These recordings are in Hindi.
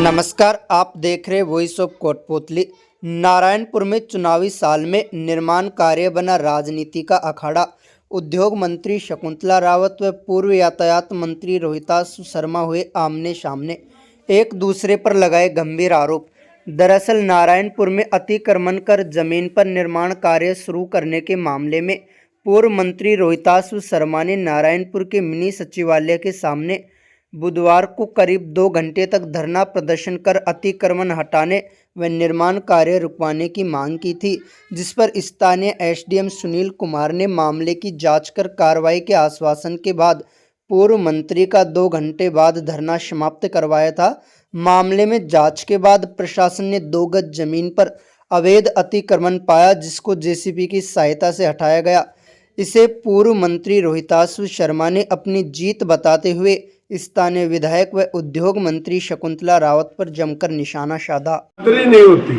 नमस्कार, आप देख रहे वॉइस ऑफ कोटपुतली। नारायणपुर में चुनावी साल में निर्माण कार्य बना राजनीति का अखाड़ा। उद्योग मंत्री शकुंतला रावत व पूर्व यातायात मंत्री रोहिताश शर्मा हुए आमने सामने, एक दूसरे पर लगाए गंभीर आरोप। दरअसल नारायणपुर में अतिक्रमण कर जमीन पर निर्माण कार्य शुरू करने के मामले में पूर्व मंत्री रोहिताश शर्मा ने नारायणपुर के मिनी सचिवालय के सामने बुधवार को करीब 2 घंटे तक धरना प्रदर्शन कर अतिक्रमण हटाने व निर्माण कार्य रुकवाने की मांग की थी, जिस पर स्थानीय एसडीएम सुनील कुमार ने मामले की जांच कर कार्रवाई के आश्वासन के बाद पूर्व मंत्री का 2 घंटे बाद धरना समाप्त करवाया था। मामले में जांच के बाद प्रशासन ने 2 गज जमीन पर अवैध अतिक्रमण पाया, जिसको जेसीबी की सहायता से हटाया गया। इसे पूर्व मंत्री रोहिताश शर्मा ने अपनी जीत बताते हुए स्थानीय विधायक व उद्योग मंत्री शकुंतला रावत पर जमकर निशाना साधा। नहीं होती,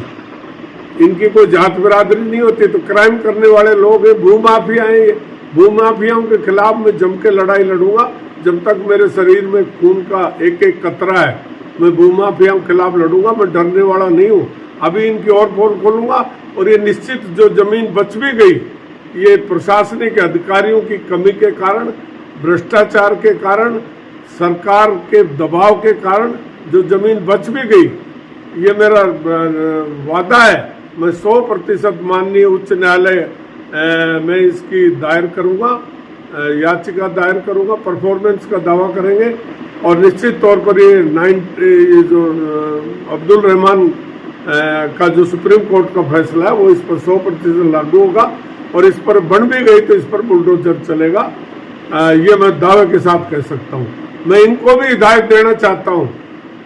इनकी कोई जात बरादरी नहीं होती, तो क्राइम करने वाले लोग हैं, भूमाफिया हैं। भूमाफियाओं के खिलाफ मैं जम के लड़ाई लड़ूंगा। जब तक मेरे शरीर में खून का एक एक कतरा है, मैं भूमाफियाओं के खिलाफ लड़ूंगा। मैं डरने वाला नहीं हूँ। अभी इनकी और पोल खोलूंगा। और ये निश्चित जो जमीन बच भी गई, ये प्रशासनिक अधिकारियों की कमी के कारण, भ्रष्टाचार के कारण, सरकार के दबाव के कारण जो जमीन बच भी गई, ये मेरा वादा है। मैं 100% माननीय उच्च न्यायालय में इसकी दायर करूंगा, याचिका दायर करूंगा। परफॉर्मेंस का दावा करेंगे और निश्चित तौर पर ये जो अब्दुल रहमान का जो सुप्रीम कोर्ट का फैसला है, वो इस पर 100% लागू होगा। और इस पर बन भी गई तो इस पर बुलडोजर चलेगा, ये मैं दावे के साथ कह सकता हूँ। मैं इनको भी हिदायत देना चाहता हूँ,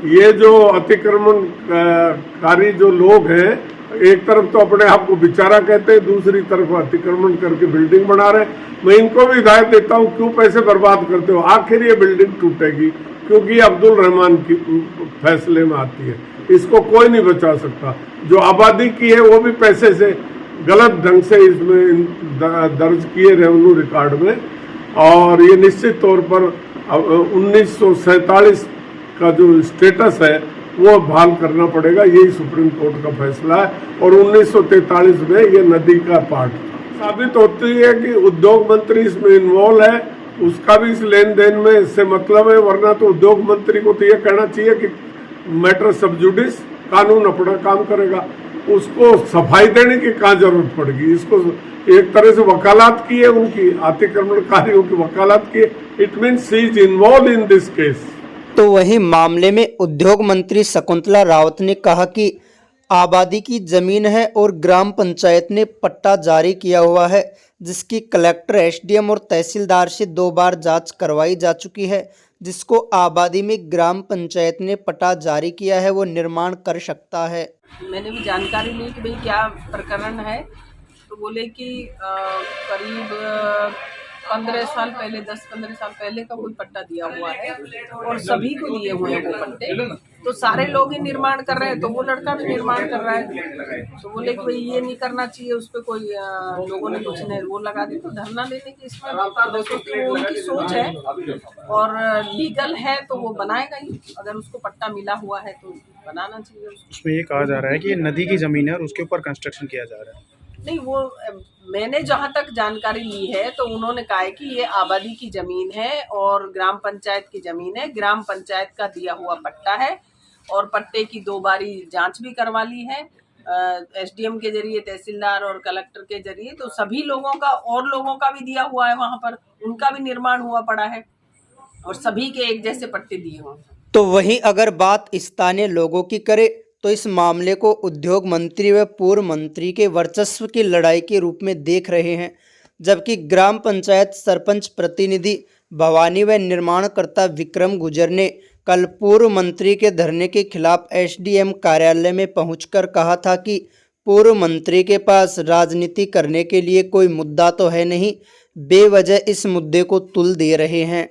ये जो अतिक्रमणकारी जो लोग हैं, एक तरफ तो अपने आप को बेचारा कहते हैं, दूसरी तरफ अतिक्रमण करके बिल्डिंग बना रहे हैं। मैं इनको भी हिदायत देता हूँ, क्यों पैसे बर्बाद करते हो? आखिर ये बिल्डिंग टूटेगी, क्योंकि ये अब्दुल रहमान की फैसले में आती है। इसको कोई नहीं बचा सकता। जो आबादी की है वो भी पैसे से गलत ढंग से इसमें दर्ज किए रेवेन्यू रिकॉर्ड में। और ये निश्चित तौर पर 1947 का जो स्टेटस है वो बहाल करना पड़ेगा। यही सुप्रीम कोर्ट का फैसला है। और 1943 में ये नदी का पार्ट साबित होती है कि उद्योग मंत्री इसमें इन्वॉल्व है, उसका भी इस लेन देन में इससे मतलब है। वरना तो उद्योग मंत्री को तो ये कहना चाहिए कि मैटर सब जुडिस, कानून अपना काम करेगा। उसको सफाई देने की कहाँ जरूरत पड़ेगी? इसको एक तरह से वकालत की है, उनकी अतिक्रमणकारियों की वकालत की। It means she is involve in this case. तो वहीं मामले में उद्योग मंत्री शकुंतला रावत ने कहा कि आबादी की जमीन है और ग्राम पंचायत ने पट्टा जारी किया हुआ है, जिसकी कलेक्टर, एसडीएम और तहसीलदार से 2 बार जांच करवाई जा चुकी है। जिसको आबादी में ग्राम पंचायत ने पट्टा जारी किया है, वो निर्माण कर सकता है। मैंने भी जानकारी ली कि भाई क्या प्रकरण है, तो बोले कि करीब 15 साल पहले, 10-15 साल पहले का कोई पट्टा दिया हुआ है और सभी को दिए हुए हैं वो पट्टे। तो सारे लोग ही निर्माण कर रहे हैं, तो वो लड़का भी निर्माण कर रहा है। तो बोले कि भाई ये नहीं करना चाहिए, उस पर कोई लोगों ने कुछ नहीं वो लगा दी। तो धरना देने की इसमें वो उनकी सोच है और लीगल है तो वो बनाएगा ही। अगर उसको पट्टा मिला हुआ है तो बनाना चाहिए। उसमें ये कहा जा रहा है कि ये नदी की जमीन है और उसके ऊपर कंस्ट्रक्शन किया जा रहा है। नहीं, वो मैंने जहाँ तक जानकारी ली है तो उन्होंने कहा है कि ये आबादी की ज़मीन है और ग्राम पंचायत की ज़मीन है। ग्राम पंचायत का दिया हुआ पट्टा है और पट्टे की 2 बारी जांच भी करवा ली है एसडीएम के जरिए, तहसीलदार और कलेक्टर के जरिए। तो सभी लोगों का और लोगों का भी दिया हुआ है, वहाँ पर उनका भी निर्माण हुआ पड़ा है और सभी के एक जैसे पट्टे दिए हुए हैं। तो वहीं अगर बात स्थानीय लोगों की करे तो इस मामले को उद्योग मंत्री व पूर्व मंत्री के वर्चस्व की लड़ाई के रूप में देख रहे हैं, जबकि ग्राम पंचायत सरपंच प्रतिनिधि भवानी व निर्माणकर्ता विक्रम गुजर ने कल पूर्व मंत्री के धरने के खिलाफ एसडीएम कार्यालय में पहुंचकर कहा था कि पूर्व मंत्री के पास राजनीति करने के लिए कोई मुद्दा तो है नहीं, बेवजह इस मुद्दे को तुल दे रहे हैं।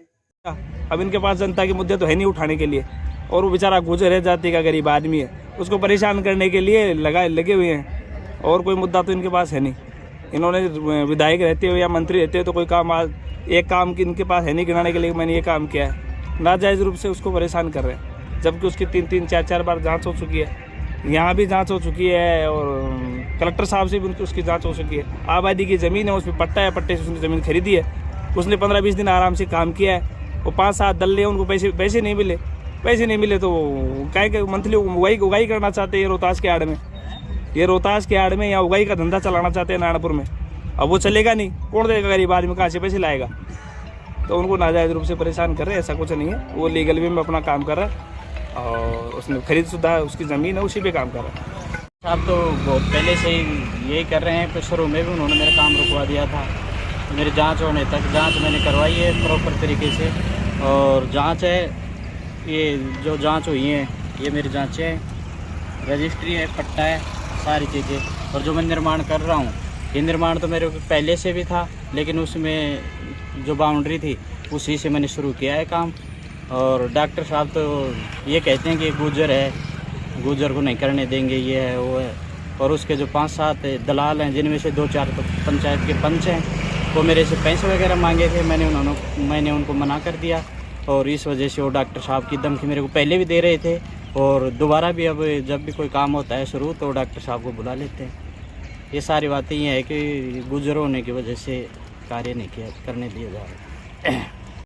अब इनके पास जनता के मुद्दे तो है नहीं उठाने के लिए, और वो बेचारा गुजर है जाति का गरीब आदमी है, उसको परेशान करने के लिए लगे हुए हैं। और कोई मुद्दा तो इनके पास है नहीं। इन्होंने विधायक रहते हुए या मंत्री रहते हुए तो कोई काम एक काम इनके पास है नहीं गिनाने के लिए मैंने ये काम किया है। नाजायज़ रूप से उसको परेशान कर रहे हैं। जबकि उसकी 3-4 बार जांच हो चुकी है। यहाँ भी जांच हो चुकी है और कलेक्टर साहब से भी उसकी जांच हो चुकी है। आबादी की ज़मीन है, उस पर पट्टा है, पट्टे से उसने ज़मीन खरीदी है। उसने 15-20 दिन आराम से काम किया है। वो 5-7 दल लिए, उनको पैसे नहीं मिले। पैसे नहीं मिले तो क्या के मंथली उगाई करना चाहते हैं रोहतास के आड़ में। ये रोहतास के आड़ में या उगाई का धंधा चलाना चाहते हैं नारायणपुर में। अब वो चलेगा नहीं, कौन देगा गरीब आदमी, कहाँ से पैसे लाएगा। तो उनको नाजायज़ रूप से परेशान कर रहे हैं, ऐसा कुछ नहीं है। वो लीगल वे में अपना काम कर रहा है और उसने खरीद शुदा उसकी ज़मीन है, उसी पे काम कर रहा है। साहब तो बहुत पहले से ही यही कर रहे हैं, तो शुरू में भी उन्होंने मेरा काम रुकवा दिया था। मेरी जांच होने तक जांच मैंने करवाई है प्रॉपर तरीके से, और जांच है, ये जो जांच हुई है ये मेरी जांचें हैं, रजिस्ट्री है, पट्टा है, सारी चीज़ें। और जो मैं निर्माण कर रहा हूँ, ये निर्माण तो मेरे को पहले से भी था, लेकिन उसमें जो बाउंड्री थी उसी से मैंने शुरू किया है काम। और डॉक्टर साहब तो ये कहते हैं कि गुजर है, गुजर को नहीं करने देंगे, ये है वो है। और उसके जो 5-7 दलाल हैं, जिनमें से 2-4 तो पंचायत के पंच हैं, वो मेरे से पैसे वगैरह मांगे थे। मैंने उनको मना कर दिया, और इस वजह से वो डॉक्टर साहब की धमकी मेरे को पहले भी दे रहे थे, और दोबारा भी अब जब भी कोई काम होता है शुरू, तो डॉक्टर साहब को बुला लेते हैं। ये सारी बातें ये है कि गुजर होने की वजह से कार्य नहीं किया करने दिया जा रहा है।